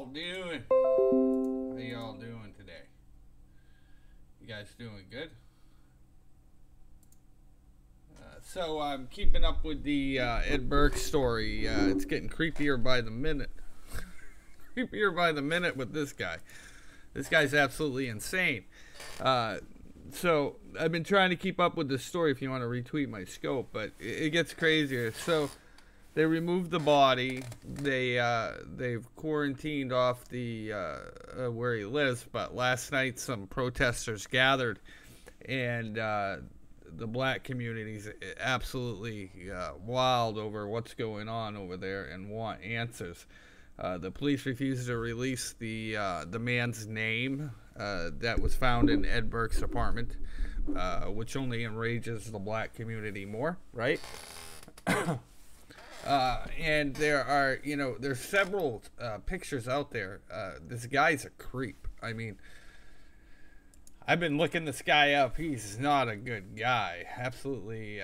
y'all doing? How y'all doing today? You guys doing good? So I'm keeping up with the Ed Burke story. It's getting creepier by the minute. Creepier by the minute with this guy. This guy's absolutely insane. So I've been trying to keep up with this story if you want to retweet my scope, but it gets crazier. So they removed the body. They've quarantined off the where he lives, but last night some protesters gathered, and the black community's absolutely wild over what's going on over there and want answers. The police refused to release the man's name that was found in Ed Burke's apartment, which only enrages the black community more, right? And there are, there's several pictures out there. This guy's a creep. I mean, I've been looking this guy up. He's not a good guy. Absolutely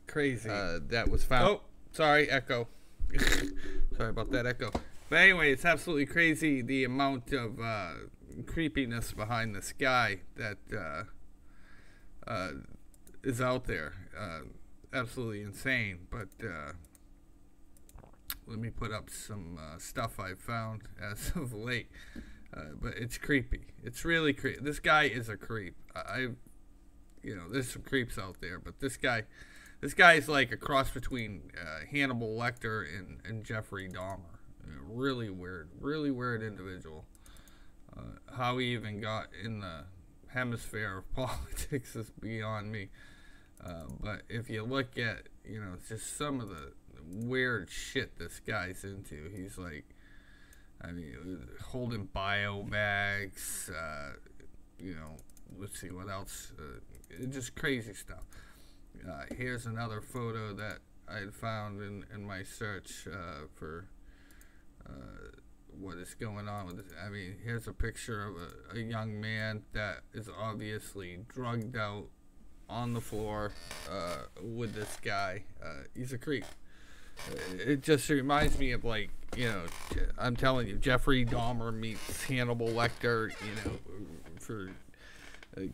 crazy. That was found. Oh, sorry, echo. Sorry about that echo. But anyway, it's absolutely crazy the amount of creepiness behind this guy that is out there. Absolutely insane. But let me put up some stuff I found as of late. But it's creepy. It's really creepy. This guy is a creep. There's some creeps out there, but this guy's like a cross between Hannibal Lecter and Jeffrey Dahmer. Really weird individual. How he even got in the hemisphere of politics is beyond me. But if you look at, just some of the weird shit this guy's into, he's like, holding bio bags, let's see what else, just crazy stuff. Here's another photo that I had found in my search for what is going on with this. Here's a picture of a young man that is obviously drugged out on the floor with this guy. He's a creep. It just reminds me of, like, I'm telling you, Jeffrey Dahmer meets Hannibal Lecter, for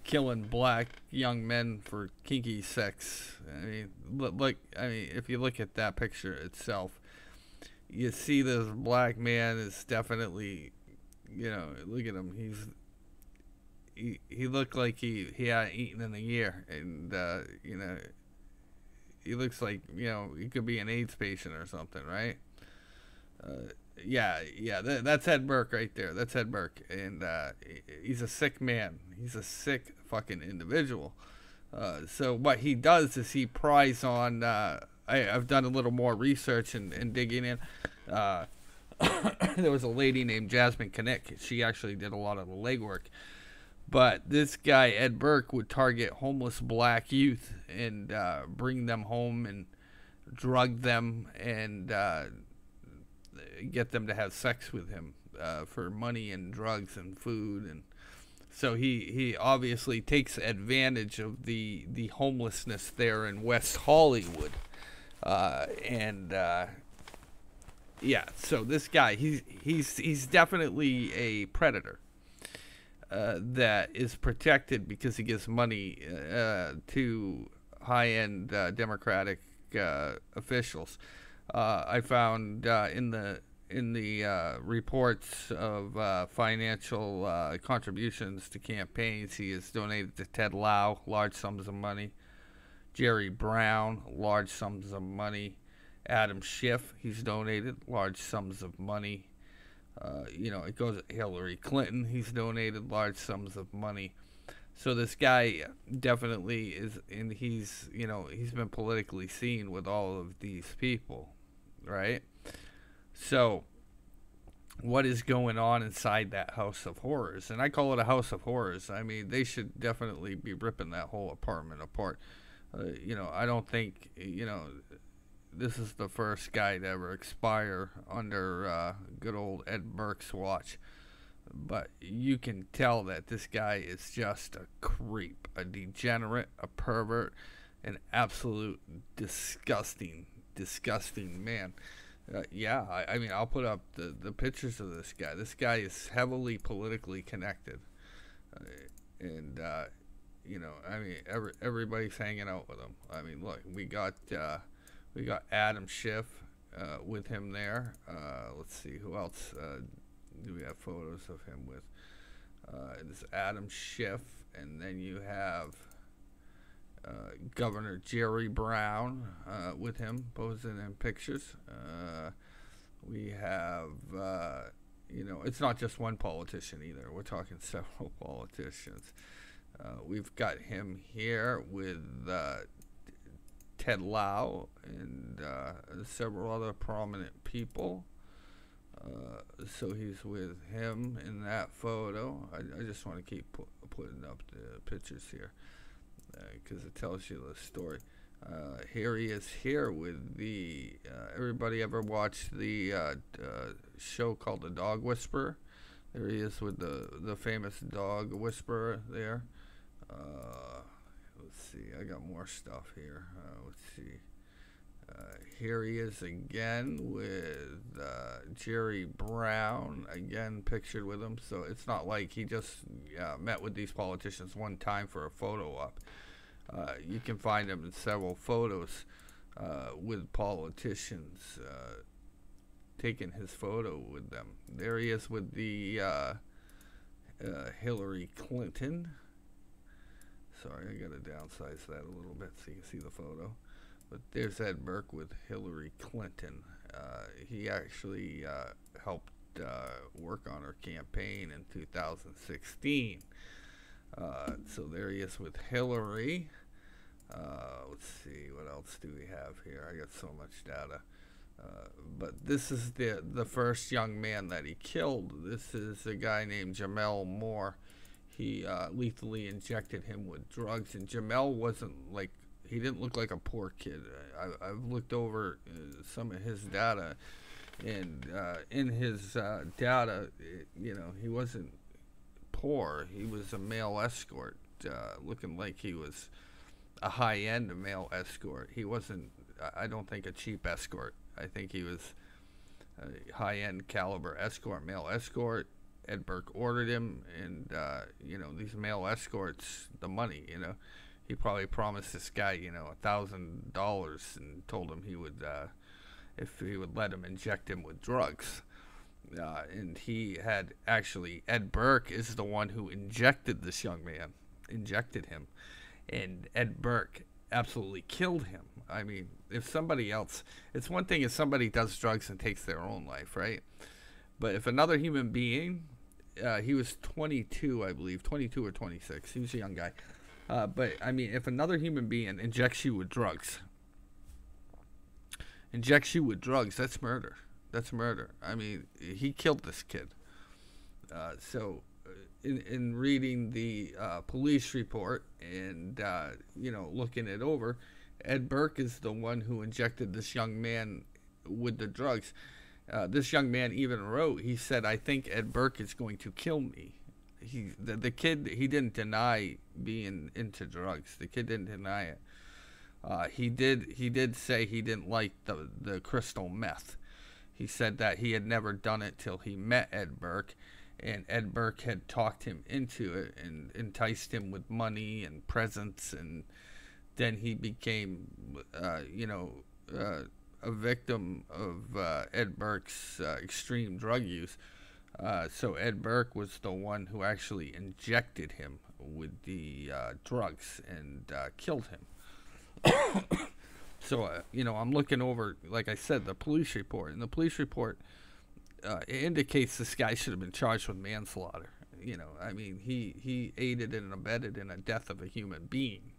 killing black young men for kinky sex. If you look at that picture itself, you see this black man is definitely, look at him. He looked like he hadn't eaten in a year, and he looks like, he could be an AIDS patient or something, right? That's Ed Burke right there. That's Ed Burke, and he's a sick man. He's a sick fucking individual. So what he does is he pries on. I've done a little more research and digging in. There was a lady named Jasmine Kinnick. She actually did a lot of the legwork. But this guy, Ed Burke, would target homeless black youth and bring them home and drug them and get them to have sex with him for money and drugs and food. And so he obviously takes advantage of the homelessness there in West Hollywood. So this guy, he's definitely a predator. That is protected because he gives money to high-end Democratic officials. I found in the reports of financial contributions to campaigns, he has donated to Ted Lieu large sums of money, Jerry Brown large sums of money, Adam Schiff, he's donated large sums of money. It goes to Hillary Clinton. He's donated large sums of money. So this guy definitely is, and he's been politically seen with all of these people, right? So what is going on inside that house of horrors? And I call it a house of horrors. They should definitely be ripping that whole apartment apart. I don't think, this is the first guy to ever expire under good old Ed Burke's watch. But you can tell that this guy is just a creep, a degenerate, a pervert, an absolute disgusting man. Yeah, I mean, I'll put up the pictures of this guy. This guy is heavily politically connected, uh, and I mean, everybody's hanging out with him. I mean, look, we got Adam Schiff with him there. Let's see, who else do we have photos of him with? This Adam Schiff, and then you have Governor Jerry Brown with him posing in pictures. We have, it's not just one politician either. We're talking several politicians. We've got him here with Ted Lau and several other prominent people. So he's with him in that photo. I just want to keep putting up the pictures here because it tells you the story. Here he is here with the everybody ever watched the show called The Dog Whisperer? There he is with the famous dog whisperer there. Let's see, I got more stuff here. Let's see. Here he is again with Jerry Brown, again pictured with him. So it's not like he just met with these politicians one time for a photo op. You can find him in several photos with politicians taking his photo with them. There he is with the Hillary Clinton. Sorry, I got to downsize that a little bit so you can see the photo. But there's Ed Burke with Hillary Clinton. He actually helped work on her campaign in 2016. So there he is with Hillary. Let's see, what else do we have here? I got so much data. But this is the first young man that he killed. This is a guy named Jamel Moore. He lethally injected him with drugs, and Jamel wasn't like, he didn't look like a poor kid. I've looked over some of his data, and in his data, he wasn't poor. He was a male escort, looking like he was a high-end male escort. He wasn't, I don't think, a cheap escort. I think he was a high-end caliber escort, male escort. Ed Burke ordered him, and these male escorts, the money, he probably promised this guy, $1,000, and told him he would, if he would let him inject him with drugs. And he had actually, Ed Burke is the one who injected this young man, injected him, and Ed Burke absolutely killed him. I mean, if somebody else, it's one thing if somebody does drugs and takes their own life, right? But if another human being, he was 22, I believe, 22 or 26. He was a young guy. But, I mean, if another human being injects you with drugs, that's murder. That's murder. I mean, he killed this kid. So, in reading the police report and, looking it over, Ed Burke is the one who injected this young man with the drugs. This young man even wrote, he said, "I think Ed Burke is going to kill me." The kid, he didn't deny being into drugs. The kid didn't deny it. He did say he didn't like the crystal meth. He said that he had never done it till he met Ed Burke, and Ed Burke had talked him into it and enticed him with money and presents, and then he became, a victim of Ed Burke's extreme drug use. So Ed Burke was the one who actually injected him with the drugs and killed him. So, I'm looking over, like I said, the police report. And the police report it indicates this guy should have been charged with manslaughter. I mean, he aided and abetted in the death of a human being.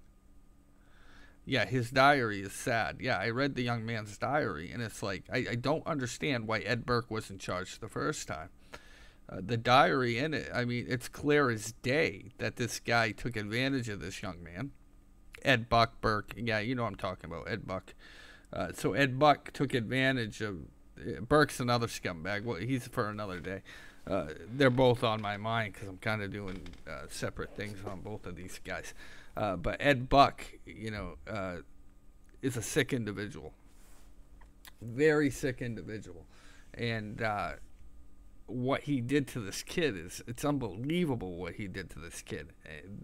Yeah, his diary is sad. Yeah, I read the young man's diary, and it's like, I don't understand why Ed Burke wasn't charged the first time. The diary in it, I mean, it's clear as day that this guy took advantage of this young man. Ed Buck Burke, yeah, you know what I'm talking about, Ed Buck. So Ed Buck took advantage of, Burke's another scumbag. Well, he's for another day. They're both on my mind because I'm kind of doing separate things on both of these guys. But Ed Buck, is a sick individual. Very sick individual. And what he did to this kid it's unbelievable what he did to this kid.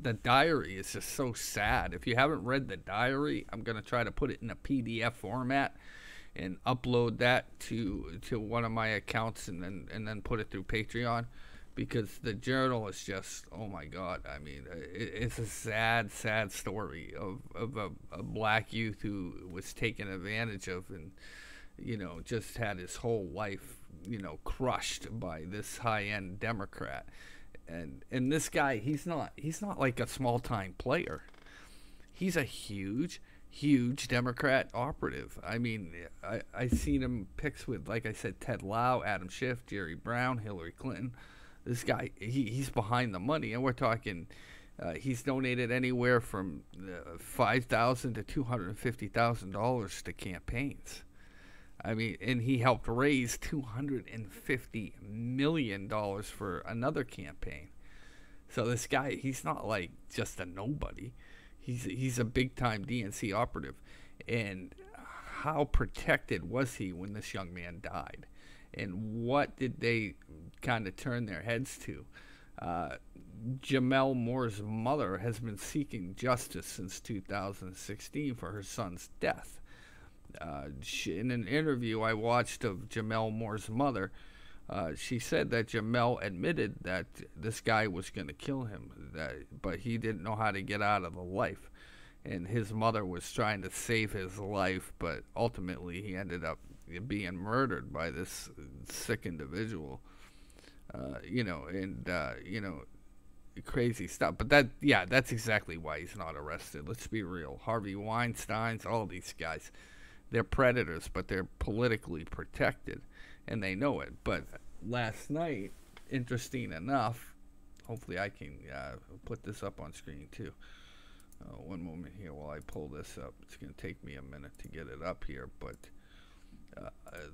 The diary is just so sad. If you haven't read the diary, I'm going to try to put it in a PDF format and upload that to one of my accounts and then put it through Patreon, because the journal is just, oh my God. I mean, it's a sad story of a black youth who was taken advantage of and, you know, just had his whole life, you know, crushed by this high-end Democrat. And this guy, he's not like a small-time player. He's a huge Democrat operative. I mean, I seen him pics with, like I said, Ted Lieu, Adam Schiff, Jerry Brown, Hillary Clinton. This guy, he's behind the money, and we're talking, he's donated anywhere from $5,000 to $250,000 to campaigns. I mean, and he helped raise $250 million for another campaign. So this guy, he's not like just a nobody. He's a big-time DNC operative. And how protected was he when this young man died? And what did they kind of turn their heads to? Jamel Moore's mother has been seeking justice since 2016 for her son's death. In an interview I watched of Jamel Moore's mother, she said that Jamel admitted that this guy was going to kill him, but he didn't know how to get out of the life. And his mother was trying to save his life, but ultimately he ended up being murdered by this sick individual. You know, crazy stuff. But that's exactly why he's not arrested. Let's be real. Harvey Weinstein's, all these guys, they're predators, but they're politically protected, and they know it. But last night, interesting enough, hopefully I can put this up on screen too. One moment here while I pull this up. It's going to take me a minute to get it up here, but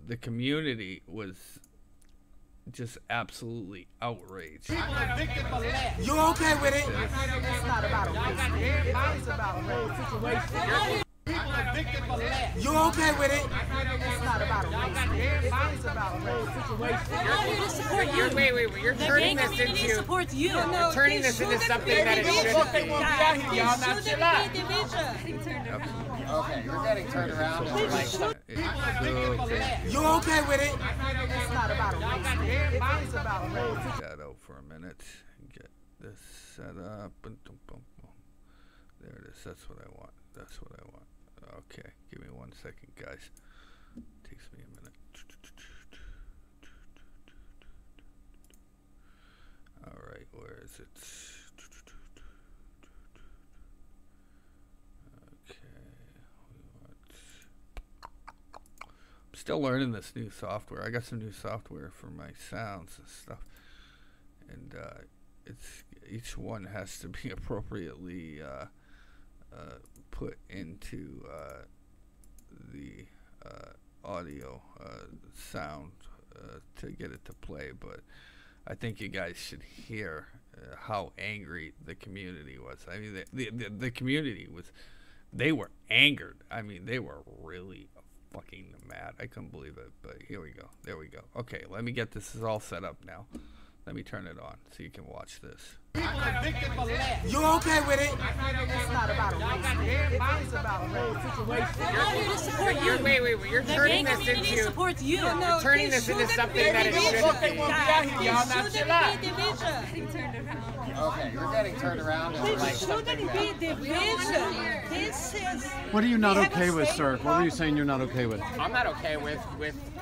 the community was just absolutely outraged. You okay with it? It's not about a race. It's about a whole situation. You okay with it? It's not about a race. It's about a whole situation. You're here to support you. Wait. You're turning this into. Supports you. You're turning this into something that it shouldn't be. Y'all not chill out. Okay, you're getting turned around. You okay with it? It's not about a race. It's about a whole situation. That out for a minute. Get this set up. There it is. That's what I want. That's what I want. Okay, give me 1 second, guys. Takes me a minute. All right, where is it? Okay, I'm still learning this new software. I got some new software for my sounds and stuff, and it's each one has to be appropriately put into the audio sound to get it to play. But I think you guys should hear how angry the community was. I mean, the community was, they were angered. I mean, they were really fucking mad. I couldn't believe it. But here we go. There we go. Okay, let me get this all set up now. Let me turn it on so you can watch this. You okay with it? It's not about a race. It's about a whole situation. You're here to support you. Wait. You're turning this into. Supports you. You're turning this into something that it shouldn't be. Y'all not chill out. Okay, you're getting turned around into like something that. This is. What are you not okay with, sir? What were you saying you're not okay with? I'm not okay with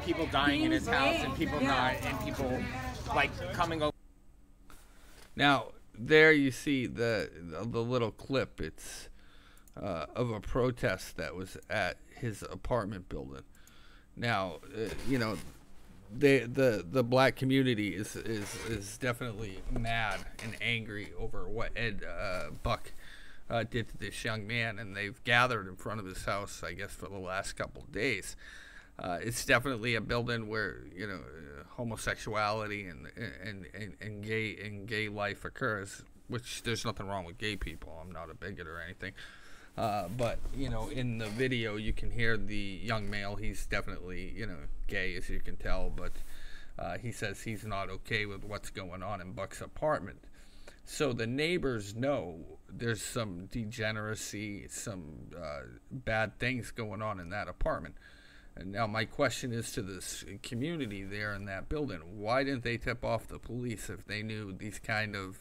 people dying in his house and people not and people like coming over. Now, there you see the little clip. It's of a protest that was at his apartment building. Now, you know, the black community is definitely mad and angry over what Ed Buck did to this young man, and they've gathered in front of his house, I guess, for the last couple of days. It's definitely a building where, you know, homosexuality and gay life occurs, which there's nothing wrong with gay people. I'm not a bigot or anything, But, you know, in the video, you can hear the young male. He's definitely, you know, gay, as you can tell. But he says he's not okay with what's going on in Buck's apartment. So the neighbors know there's some degeneracy, some bad things going on in that apartment. And now my question is to this community there in that building, why didn't they tip off the police if they knew these kind of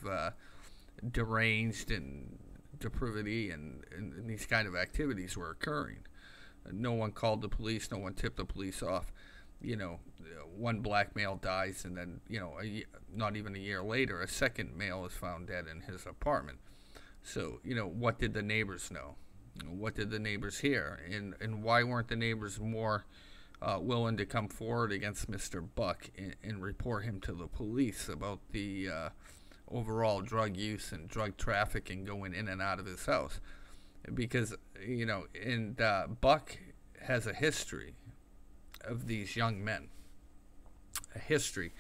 deranged and depravity and these kind of activities were occurring? No one called the police, no one tipped the police off. You know, one black male dies, and then, you know, not even a year later, a second male is found dead in his apartment. So, you know, what did the neighbors know? What did the neighbors hear? And why weren't the neighbors more willing to come forward against Mr. Buck and report him to the police about the overall drug use and drug trafficking going in and out of his house? Because, you know, and Buck has a history of these young men. A history.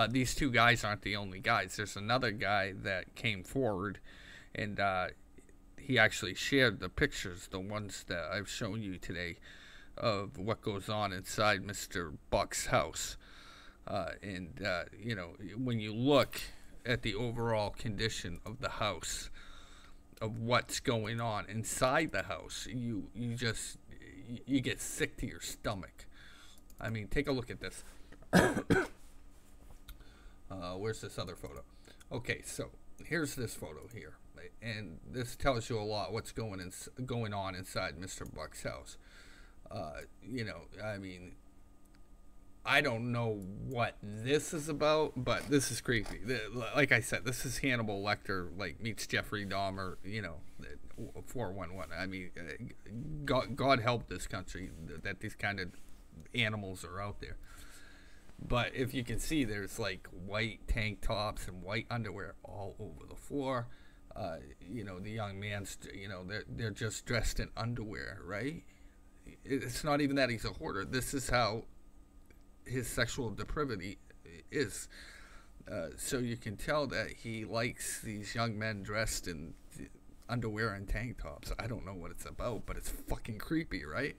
These two guys aren't the only guys. There's another guy that came forward, and he actually shared the pictures, the ones that I've shown you today, of what goes on inside Mr. Buck's house. You know, when you look at the overall condition of the house, of what's going on inside the house, you get sick to your stomach. I mean, take a look at this. Where's this other photo? Okay, so here's this photo here, and this tells you a lot what's going on inside Mr. Buck's house. You know, I mean, I don't know what this is about, but this is creepy. Like I said, this is Hannibal Lecter, like, meets Jeffrey Dahmer, you know, 411. I mean, God help this country that these kind of animals are out there. But if you can see, there's like white tank tops and white underwear all over the floor. You know, the young man's, you know, they're just dressed in underwear, right? It's not even that he's a hoarder. This is how his sexual depravity is. So you can tell that he likes these young men dressed in underwear and tank tops. I don't know what it's about, but it's fucking creepy, right?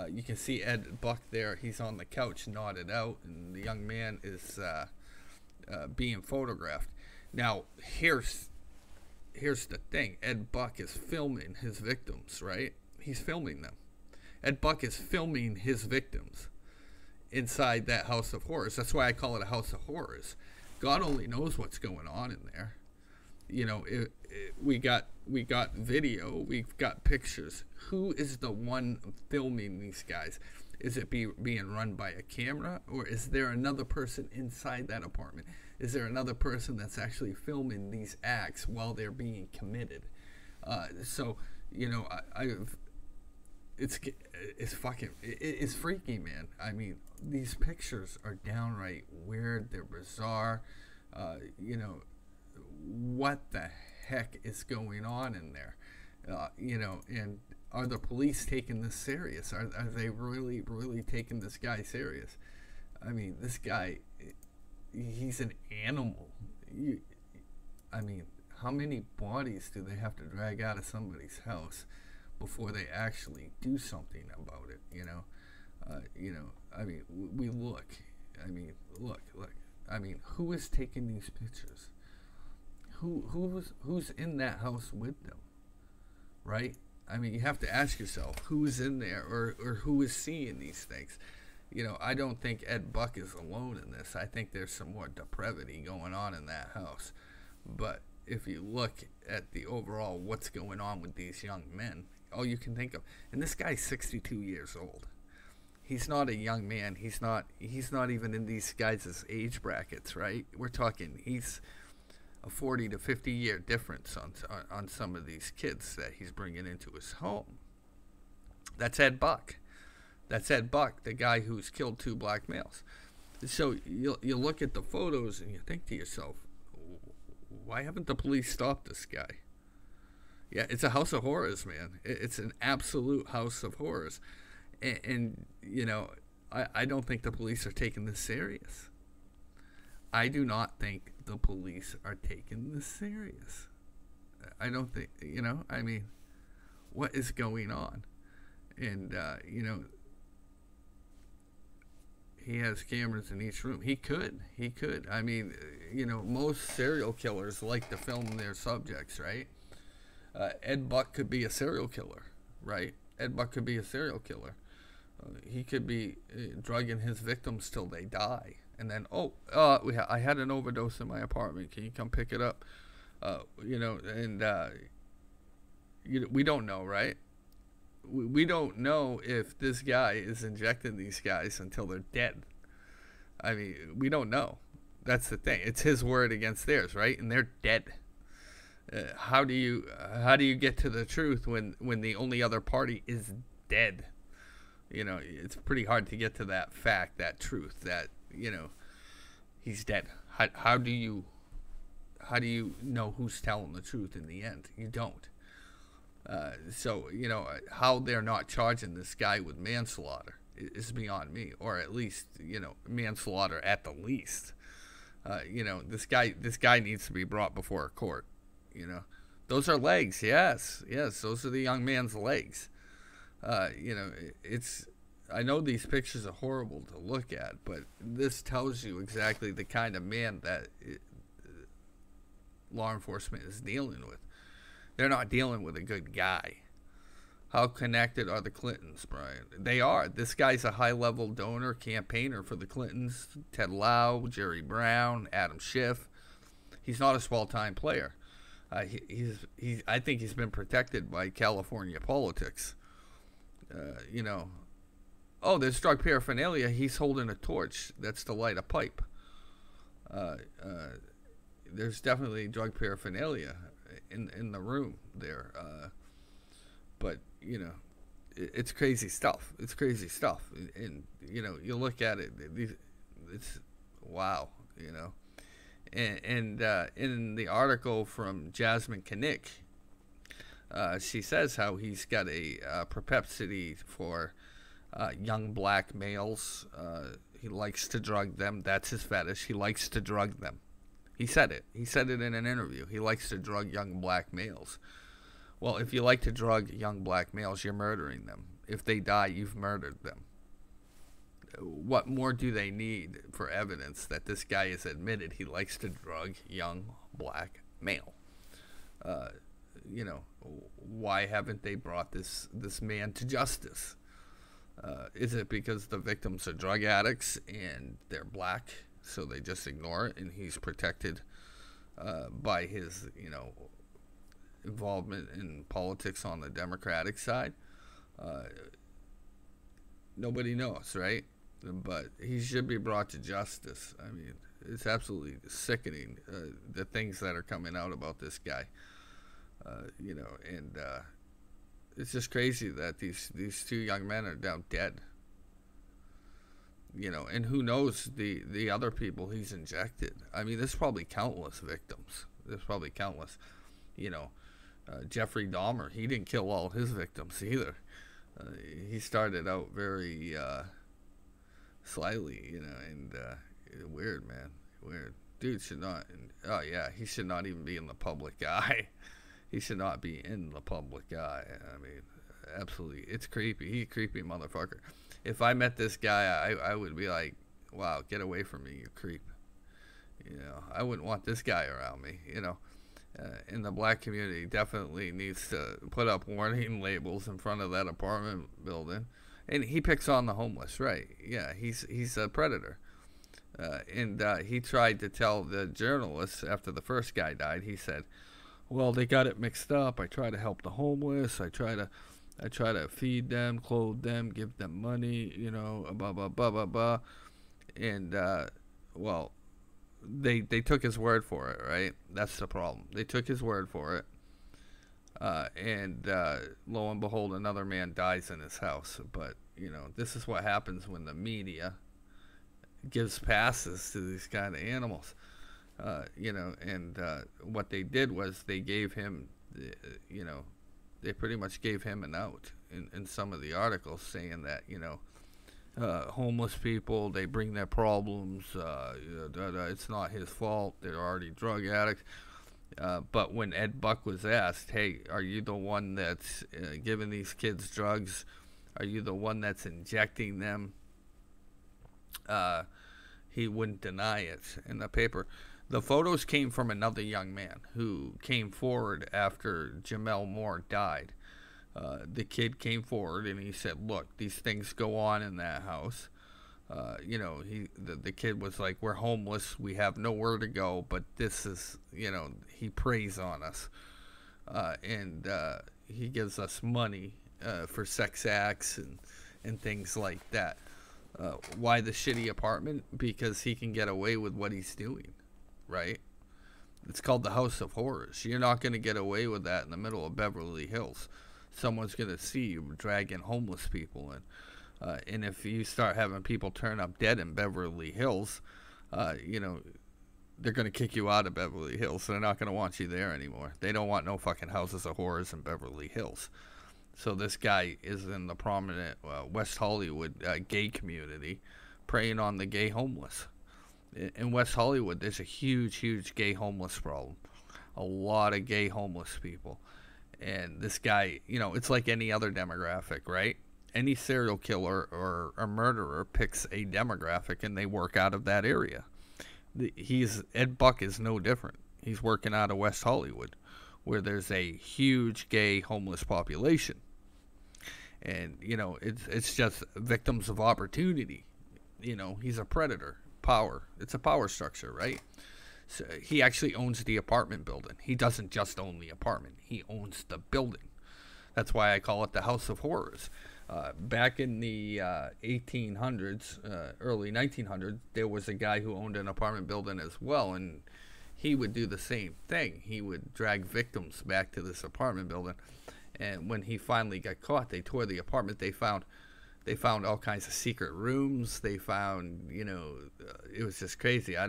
You can see Ed Buck there. He's on the couch, nodded out, and the young man is being photographed. Now, here's the thing. Ed Buck is filming his victims, right? He's filming them. Ed Buck is filming his victims inside that house of horrors. That's why I call it a house of horrors. God only knows what's going on in there. You know, we got video, we've got pictures. Who is the one filming these guys? Is it being run by a camera, or is there another person inside that apartment? Is there another person that's actually filming these acts while they're being committed? So, you know, it's freaky, man. I mean, these pictures are downright weird. They're bizarre. You know, what the heck is going on in there? You know, and are the police taking this serious? Are they really taking this guy serious? I mean, this guy, he's an animal. I mean, how many bodies do they have to drag out of somebody's house before they actually do something about it? You know, I mean, we look. I mean, look. I mean, who is taking these pictures? Who's in that house with them, right? I mean, you have to ask yourself who's in there, or who is seeing these things. You know, I don't think Ed Buck is alone in this. I think there's some more depravity going on in that house. But if you look at the overall what's going on with these young men, all you can think of, and this guy's 62 years old. He's not a young man. He's not even in these guys' age brackets, right? We're talking, he's a 40 to 50 year difference on some of these kids that he's bringing into his home. That's Ed Buck. That's Ed Buck, the guy who's killed 2 black males. So you look at the photos and you think to yourself, why haven't the police stopped this guy? Yeah, it's a house of horrors, man. It's an absolute house of horrors. And you know, I don't think the police are taking this serious. I do not think the police are taking this serious. I don't think, you know, I mean, what is going on? And, he has cameras in each room. He could. I mean, most serial killers like to film their subjects, right? Ed Buck could be a serial killer, right? Ed Buck could be a serial killer. He could be drugging his victims till they die. And then, I had an overdose in my apartment. Can you come pick it up? We don't know, right? We don't know if this guy is injecting these guys until they're dead. I mean, we don't know. That's the thing. It's his word against theirs, right? And they're dead. How do you get to the truth when the only other party is dead? It's pretty hard to get to that fact, that truth, that he's dead. How do you know who's telling the truth in the end? You don't. How they're not charging this guy with manslaughter is beyond me, or at least, manslaughter at the least. This guy needs to be brought before a court. Those are legs. Yes, those are the young man's legs. I know these pictures are horrible to look at, but this tells you exactly the kind of man that law enforcement is dealing with. They're not dealing with a good guy. How connected are the Clintons, Brian? They are. This guy's a high-level donor, campaigner for the Clintons. Ted Lieu, Jerry Brown, Adam Schiff. He's not a small-time player. I think he's been protected by California politics. There's drug paraphernalia. He's holding a torch that's to light a pipe. There's definitely drug paraphernalia in the room there. But, it's crazy stuff. It's crazy stuff. And you look at it, it's wow, And in the article from Jasmine Kinnick, she says how he's got a propensity for young black males. He likes to drug them. That's his fetish. He likes to drug them. He said it. He said it in an interview. He likes to drug young black males. Well, if you like to drug young black males, you're murdering them. If they die, you've murdered them. What more do they need for evidence that this guy has admitted he likes to drug young black male? Why haven't they brought this man to justice? Is it because the victims are drug addicts and they're black, so they just ignore it, and he's protected by his, involvement in politics on the Democratic side? Nobody knows, right? But he should be brought to justice. I mean, it's absolutely sickening, the things that are coming out about this guy. It's just crazy that these two young men are now dead. And who knows the other people he's injected. I mean, there's probably countless victims. There's probably countless. Jeffrey Dahmer, he didn't kill all his victims either. He started out very slyly, and weird, man. Weird. Dude should not, he should not even be in the public eye. He should not be in the public eye. I mean, absolutely. It's creepy. He's a creepy motherfucker. If I met this guy, I would be like, wow, get away from me, you creep. I wouldn't want this guy around me, And the black community definitely needs to put up warning labels in front of that apartment building. And he picks on the homeless, right? Yeah, he's a predator. And he tried to tell the journalists after the first guy died, he said, well, they got it mixed up. I try to help the homeless. I try to feed them, clothe them, give them money, blah, blah, blah, blah, blah. And, they took his word for it, right? That's the problem. They took his word for it. And lo and behold, another man dies in his house. But, this is what happens when the media gives passes to these kind of animals. What they did was they gave him, they pretty much gave him an out in some of the articles, saying that, homeless people, they bring their problems, it's not his fault, they're already drug addicts. But when Ed Buck was asked, hey, are you the one that's giving these kids drugs? Are you the one that's injecting them? He wouldn't deny it in the paper. The photos came from another young man who came forward after Jamel Moore died. The kid came forward and he said, look, these things go on in that house. The kid was like, we're homeless, we have nowhere to go, but this is, he preys on us. And he gives us money for sex acts and things like that. Why the shitty apartment? Because he can get away with what he's doing, right? It's called the House of Horrors. You're not going to get away with that in the middle of Beverly Hills. Someone's going to see you dragging homeless people in. And if you start having people turn up dead in Beverly Hills, they're going to kick you out of Beverly Hills. So they're not going to want you there anymore. They don't want no fucking houses of horrors in Beverly Hills. So this guy is in the prominent West Hollywood gay community, preying on the gay homeless. In West Hollywood, there's a huge, huge gay homeless problem. A lot of gay homeless people. And this guy, it's like any other demographic, right? Any serial killer or a murderer picks a demographic and they work out of that area. Ed Buck is no different. He's working out of West Hollywood, where there's a huge gay homeless population. And, it's just victims of opportunity. He's a predator. Power. It's a power structure, right? So he actually owns the apartment building. He doesn't just own the apartment. He owns the building. That's why I call it the House of Horrors. Back in the 1800s, early 1900s, there was a guy who owned an apartment building as well, and he would do the same thing. He would drag victims back to this apartment building, and when he finally got caught, they tore the apartment. They found all kinds of secret rooms. They found, it was just crazy. I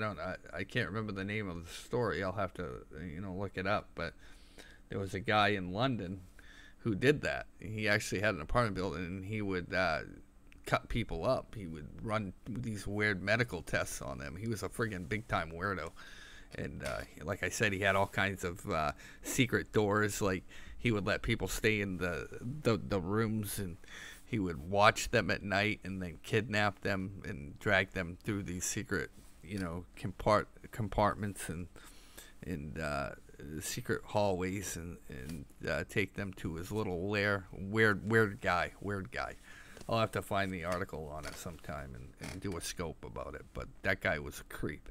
can't remember the name of the story. I'll have to, look it up. But there was a guy in London who did that. He actually had an apartment building, and he would cut people up. He would run these weird medical tests on them. He was a friggin' big-time weirdo. And like I said, he had all kinds of secret doors. Like, he would let people stay in the rooms, and he would watch them at night and then kidnap them and drag them through these secret, compartments and secret hallways and take them to his little lair. Weird guy. I'll have to find the article on it sometime and do a scope about it. But that guy was a creep.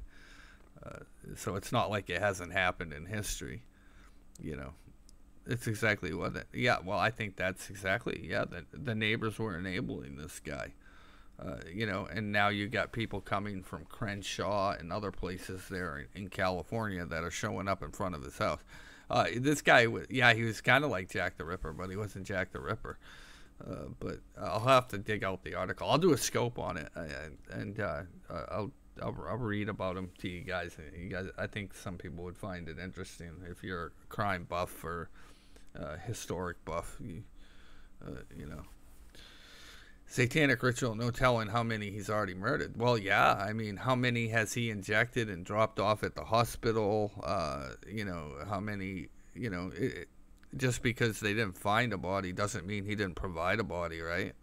So it's not like it hasn't happened in history, It's exactly what it, I think that's exactly, the neighbors were enabling this guy, and now you got people coming from Crenshaw and other places there in California that are showing up in front of his house. This guy, he was kind of like Jack the Ripper, but he wasn't Jack the Ripper. But I'll have to dig out the article. I'll do a scope on it, and I'll read about him to you guys. I think some people would find it interesting if you're a crime buff or historic buff. Satanic ritual, no telling how many he's already murdered. Well, I mean, how many has he injected and dropped off at the hospital? How many, just because they didn't find a body doesn't mean he didn't provide a body, right?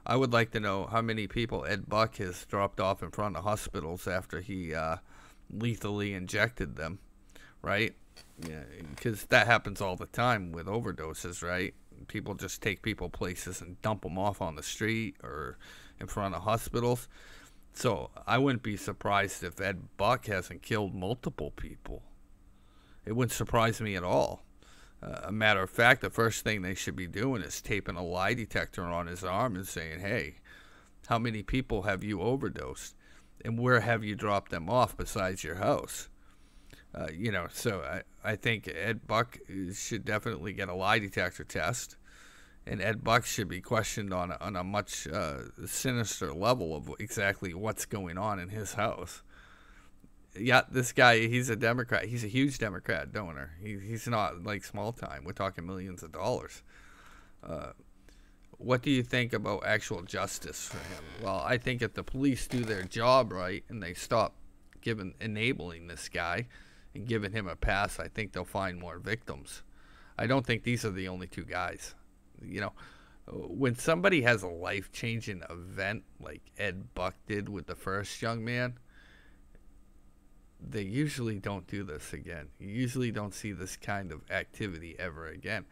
I would like to know how many people Ed Buck has dropped off in front of hospitals after he lethally injected them, right? Yeah, because that happens all the time with overdoses, right? People just take people places and dump them off on the street or in front of hospitals. So I wouldn't be surprised if Ed Buck hasn't killed multiple people. It wouldn't surprise me at all. A matter of fact, the first thing they should be doing is taping a lie detector on his arm and saying, hey, how many people have you overdosed? And where have you dropped them off besides your house? So I think Ed Buck should definitely get a lie detector test. And Ed Buck should be questioned on a much sinister level of exactly what's going on in his house. Yeah, this guy, he's a Democrat. He's a huge Democrat donor. He's not like small time. We're talking millions of dollars. What do you think about actual justice for him? Well, I think if the police do their job right and they stop enabling this guy, and giving him a pass, I think they'll find more victims. I don't think these are the only two guys. You know, when somebody has a life-changing event like Ed Buck did with the first young man, they usually don't do this again. You usually don't see this kind of activity ever again.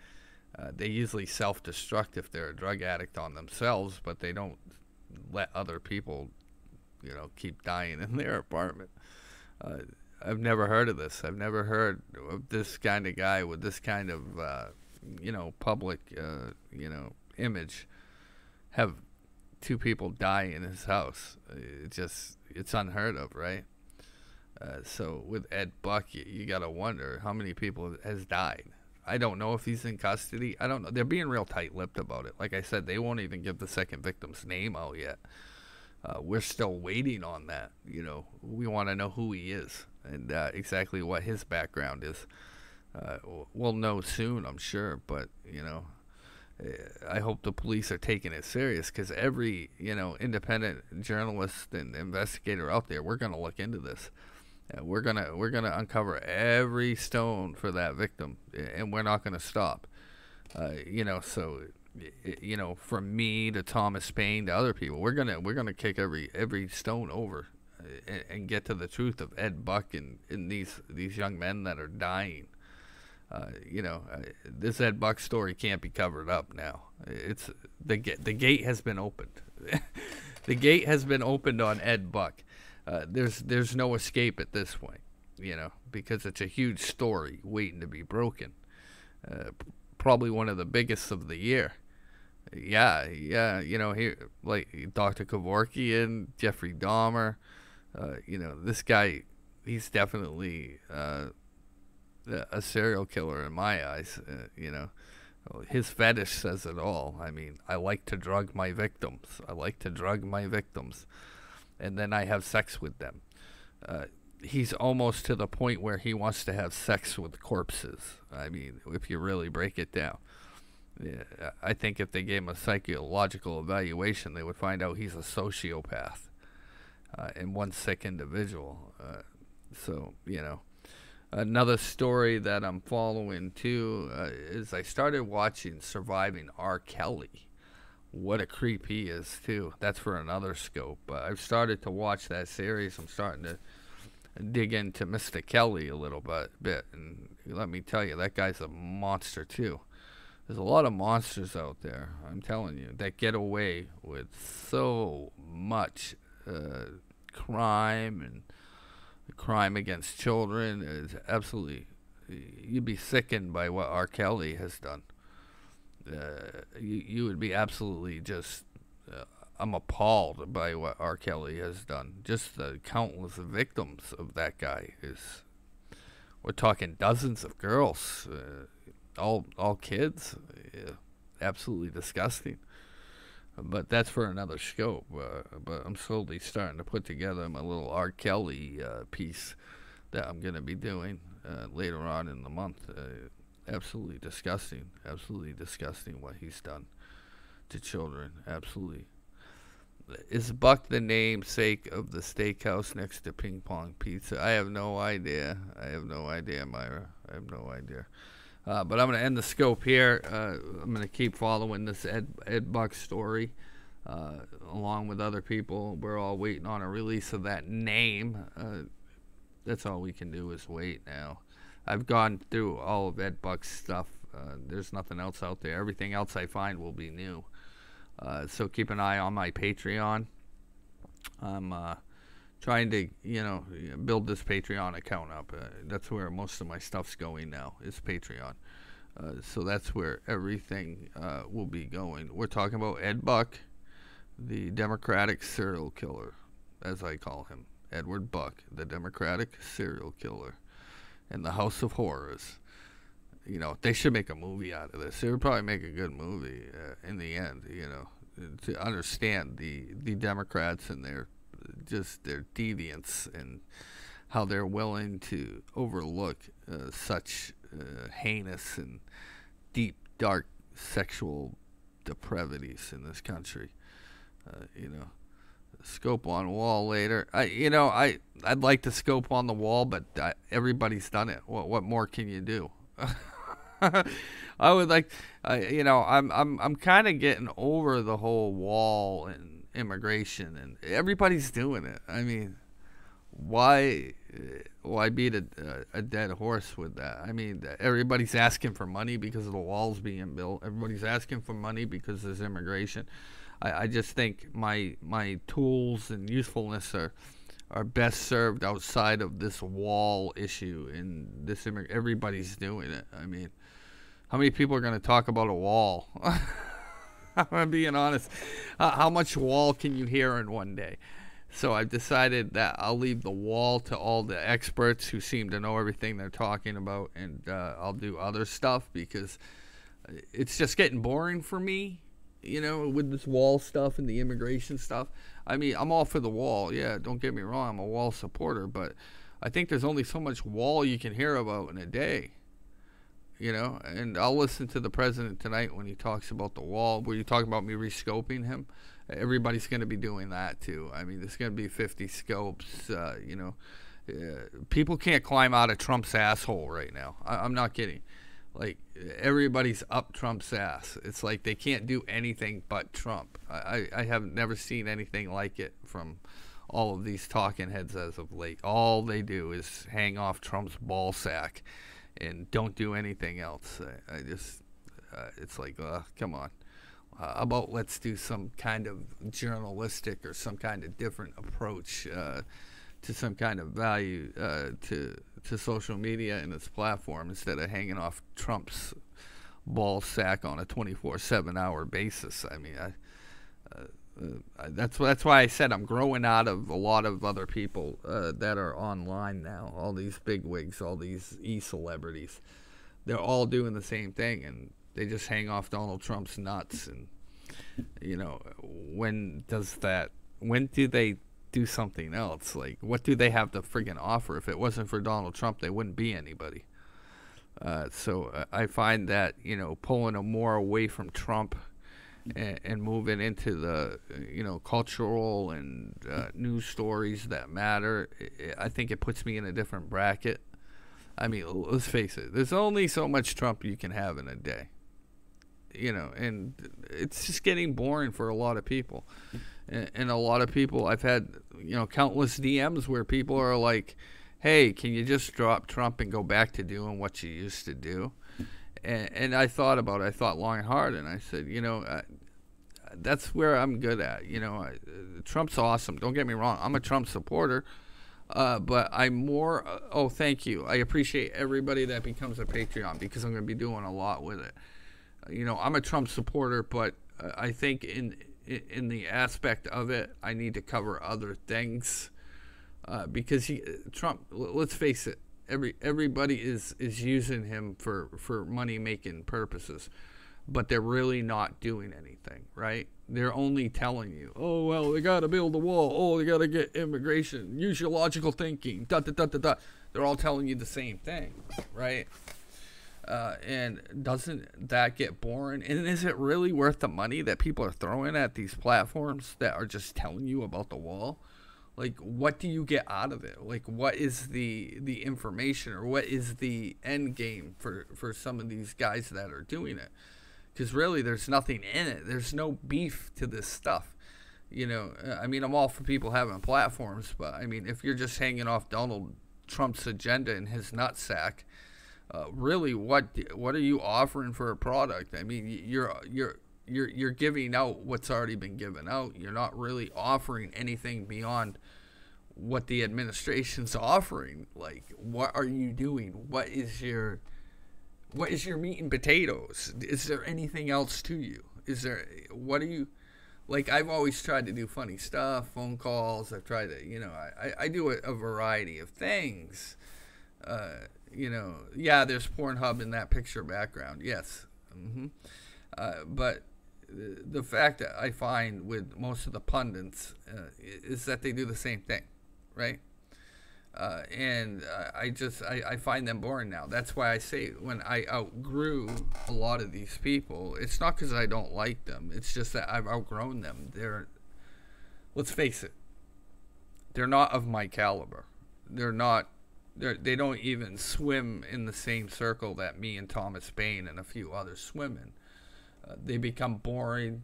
They usually self-destruct if they're a drug addict on themselves, but they don't let other people, keep dying in their apartment. I've never heard of this. I've never heard of this kind of guy with this kind of, public, image have two people die in his house. It's unheard of, right? So with Ed Buck, you got to wonder how many people has died. I don't know if he's in custody. I don't know. They're being real tight-lipped about it. Like I said, they won't even give the second victim's name out yet. We're still waiting on that. We want to know who he is and exactly what his background is. We'll know soon, I'm sure. But, I hope the police are taking it serious, because every, independent journalist and investigator out there, we're going to look into this. We're gonna uncover every stone for that victim, and we're not gonna stop. So from me to Thomas Paine to other people, we're gonna kick every stone over, and get to the truth of Ed Buck and these young men that are dying. This Ed Buck story can't be covered up now. It's the gate has been opened. The gate has been opened on Ed Buck. There's no escape at this point, because it's a huge story waiting to be broken. Probably one of the biggest of the year. Yeah, here, like Dr. Kevorkian, Jeffrey Dahmer, this guy, he's definitely a serial killer in my eyes. His fetish says it all. I mean, I like to drug my victims. And then I have sex with them. He's almost to the point where he wants to have sex with corpses. I mean, if you really break it down. Yeah, I think if they gave him a psychological evaluation, they would find out he's a sociopath and one sick individual. Another story that I'm following too is I started watching Surviving R. Kelly. What a creep he is, too. That's for another scope. I've started to watch that series. I'm starting to dig into Mr. Kelly a little bit. And let me tell you, that guy's a monster, too. There's a lot of monsters out there, I'm telling you, that get away with so much crime, and crime against children is absolutely... You'd be sickened by what R. Kelly has done. You would be absolutely just I'm appalled by what R. Kelly has done. Just the countless victims of that guy we're talking dozens of girls, all kids. Absolutely disgusting. But that's for another scope. But I'm slowly starting to put together my little R. Kelly piece that I'm going to be doing later on in the month. Absolutely disgusting what he's done to children. Absolutely. Is Buck the namesake of the steakhouse next to Ping Pong Pizza? I have no idea. Myra. I have no idea. But I'm going to end the scope here. I'm going to keep following this Ed Buck story along with other people. We're all waiting on a release of that name. That's all we can do is wait now. I've gone through all of Ed Buck's stuff. There's nothing else out there. Everything else I find will be new. So keep an eye on my Patreon. I'm trying to, build this Patreon account up. That's where most of my stuff's going now, is Patreon. So that's where everything will be going. We're talking about Ed Buck, the Democratic serial killer, as I call him. Edward Buck, the Democratic serial killer. And the House of Horrors. They should make a movie out of this. It would probably make a good movie in the end, to understand the Democrats and their deviance, and how they're willing to overlook such heinous and deep, dark sexual depravities in this country. Scope on wall later. I'd like to scope on the wall, but everybody's done it. What more can you do? I would like, I'm kind of getting over the whole wall and immigration, and everybody's doing it. I mean, why beat a dead horse with that? I mean, everybody's asking for money because of the walls being built. Everybody's asking for money because there's immigration. I just think my tools and usefulness are best served outside of this wall issue, and this everybody's doing it. I mean, how many people are going to talk about a wall? I'm being honest. How much wall can you hear in one day? So I've decided that I'll leave the wall to all the experts who seem to know everything they're talking about, and I'll do other stuff because it's just getting boring for me, with this wall stuff and the immigration stuff. I mean, I'm all for the wall. Yeah, don't get me wrong. I'm a wall supporter, but I think there's only so much wall you can hear about in a day. And I'll listen to the president tonight when he talks about the wall. Were you talking about me rescoping him? Everybody's going to be doing that too. I mean, there's going to be 50 scopes. People can't climb out of Trump's asshole right now. I'm not kidding. Like, everybody's up Trump's ass. It's like they can't do anything but Trump. I have never seen anything like it from all of these talking heads as of late. All they do is hang off Trump's ball sack and don't do anything else. I just, it's like, come on. How about let's do some kind of journalistic or some kind of different approach to some kind of value to social media and its platform instead of hanging off Trump's ball sack on a 24/7 hour basis. I mean, that's why I said I'm growing out of a lot of other people that are online now. All these bigwigs, all these e-celebrities, they're all doing the same thing, and they just hang off Donald Trump's nuts. And when do they do something else? Like, what do they have to friggin' offer? If it wasn't for Donald Trump, they wouldn't be anybody. So I find that pulling more away from Trump and moving into the cultural and news stories that matter, I think it puts me in a different bracket. I mean, let's face it, there's only so much Trump you can have in a day, and it's just getting boring for a lot of people. And a lot of people, I've had countless DMs where people are like, hey, can you just drop Trump and go back to doing what you used to do? And I thought about it. I thought long and hard, and I said, that's where I'm good at. Trump's awesome. Don't get me wrong. I'm a Trump supporter, but I'm more. Oh, thank you. I appreciate everybody that becomes a Patreon because I'm going to be doing a lot with it. I'm a Trump supporter, but I think in the aspect of it, I need to cover other things because Trump. Let's face it. Everybody is using him for money making purposes, but they're really not doing anything, right? They're only telling you, oh well, they gotta build a wall, oh they gotta get immigration, use your logical thinking, da da da da da. They're all telling you the same thing, right? And doesn't that get boring? And is it really worth the money that people are throwing at these platforms that are just telling you about the wall? Like, what do you get out of it? Like, what is the information, or what is the end game for some of these guys that are doing it? Because really, there's nothing in it. There's no beef to this stuff. I mean, I'm all for people having platforms, but I mean, if you're just hanging off Donald Trump's agenda and his nutsack, really, what are you offering for a product? I mean, you're giving out what's already been given out. You're not really offering anything beyond what the administration's offering. Like, what are you doing? What is your meat and potatoes? Is there anything else to you? What are you, like, I've always tried to do funny stuff, phone calls. I've tried to, I do a variety of things. Yeah, there's Pornhub in that picture background. Yes. But the fact that I find with most of the pundits is that they do the same thing, right? And I find them boring now. That's why I say when I outgrew a lot of these people, it's not because I don't like them. It's just that I've outgrown them. let's face it, they're not of my caliber. They don't even swim in the same circle that me and Thomas Paine and a few others swim in. They become boring.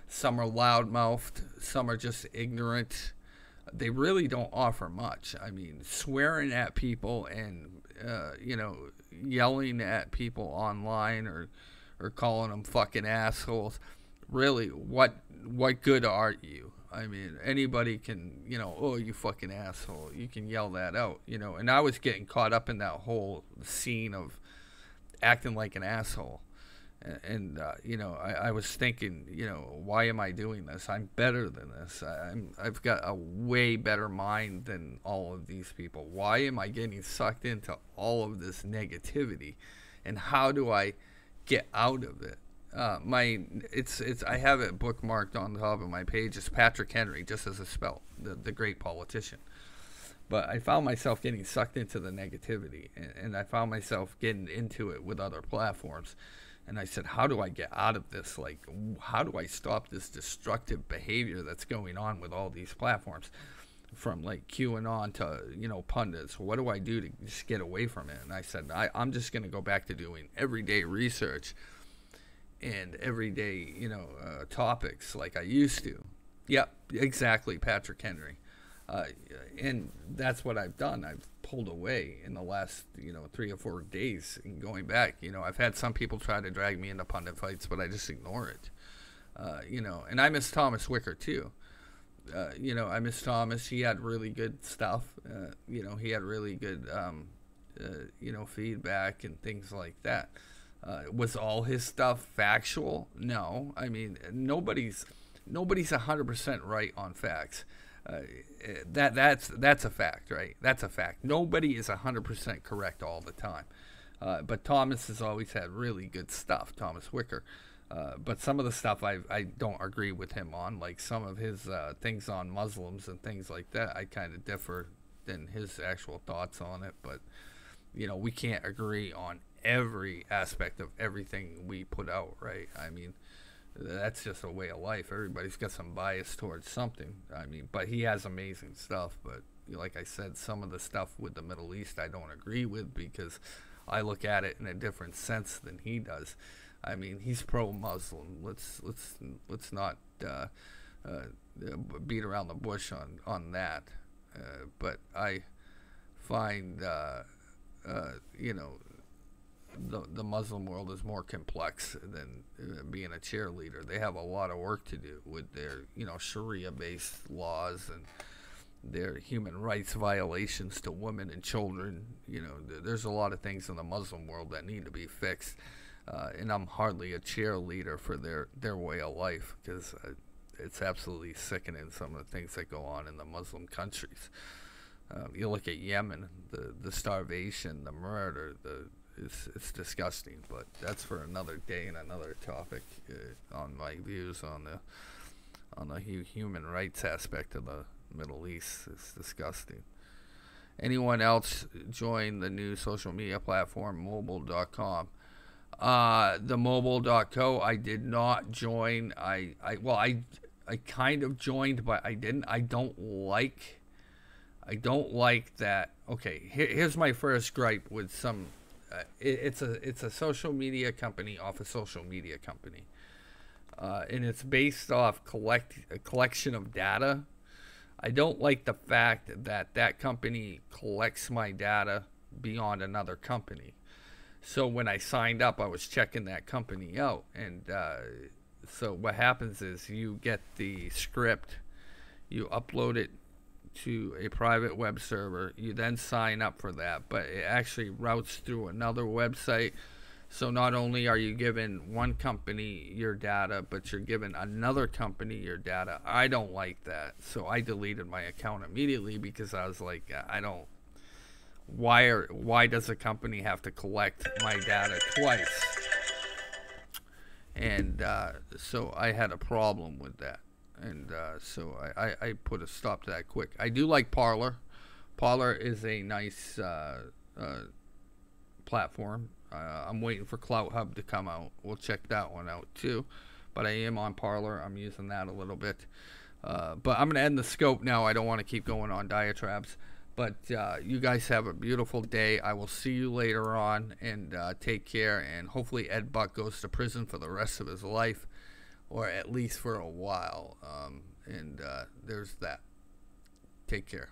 Some are loudmouthed. Some are just ignorant. They really don't offer much. I mean, swearing at people and, yelling at people online or calling them fucking assholes. Really, what good are you? I mean, anybody can, oh, you fucking asshole. You can yell that out, And I was getting caught up in that whole scene of acting like an asshole. And I was thinking, why am I doing this? I'm better than this. I've got a way better mind than all of these people. Why am I getting sucked into all of this negativity? And how do I get out of it? I have it bookmarked on the top of my page. It's Patrick Henry, just as a spell, the great politician. But I found myself getting sucked into the negativity, and I found myself getting into it with other platforms. And I said, how do I get out of this? Like, how do I stop this destructive behavior that's going on with all these platforms? From like QAnon to, pundits. What do I do to just get away from it? And I said, I'm just going to go back to doing everyday research and everyday, topics like I used to. Yep, exactly, Patrick Henry. And that's what I've done. I've pulled away in the last, 3 or 4 days and going back. I've had some people try to drag me into pundit fights, but I just ignore it. And I miss Thomas Wicker too. I miss Thomas. He had really good stuff. He had really good, feedback and things like that. Was all his stuff factual? No. I mean, nobody's 100% right on facts. That's a fact, right? That's a fact. Nobody is 100% correct all the time. But Thomas has always had really good stuff, Thomas Wicker. But some of the stuff I don't agree with him on, like some of his things on Muslims and things like that, I kind of differ than his actual thoughts on it. But, we can't agree on every aspect of everything we put out, right? I mean, that's just a way of life. Everybody's got some bias towards something. I mean, but he has amazing stuff. But like I said, some of the stuff with the Middle East I don't agree with because I look at it in a different sense than he does. I mean, he's pro-Muslim. Let's not beat around the bush on that. But I find the Muslim world is more complex than being a cheerleader. They have a lot of work to do with their, Sharia-based laws and their human rights violations to women and children. There's a lot of things in the Muslim world that need to be fixed. And I'm hardly a cheerleader for their way of life because it's absolutely sickening some of the things that go on in the Muslim countries. You look at Yemen, the starvation, the murder, it's disgusting, but that's for another day and another topic on my views on the human rights aspect of the Middle East. It's disgusting. Anyone else join the new social media platform, mobile.com? The mobile.co, I did not join. I kind of joined, but I didn't. I don't like that. Okay, here's my first gripe with some. It's a social media company off a social media company, and it's based off a collection of data. I don't like the fact that company collects my data beyond another company. So when I signed up, I was checking that company out, and so what happens is you get the script, you upload it to a private web server, you then sign up for that, but it actually routes through another website. So not only are you giving one company your data, but you're giving another company your data. I don't like that. So I deleted my account immediately because I was like, why does a company have to collect my data twice? And so I had a problem with that. And so I put a stop to that quick. I do like Parler. Parler is a nice platform. I'm waiting for Clout Hub to come out. We'll check that one out too. But I am on Parler. I'm using that a little bit. But I'm going to end the scope now. I don't want to keep going on diatribes. But you guys have a beautiful day. I will see you later on, and take care. And hopefully Ed Buck goes to prison for the rest of his life, or at least for a while. And there's that. Take care.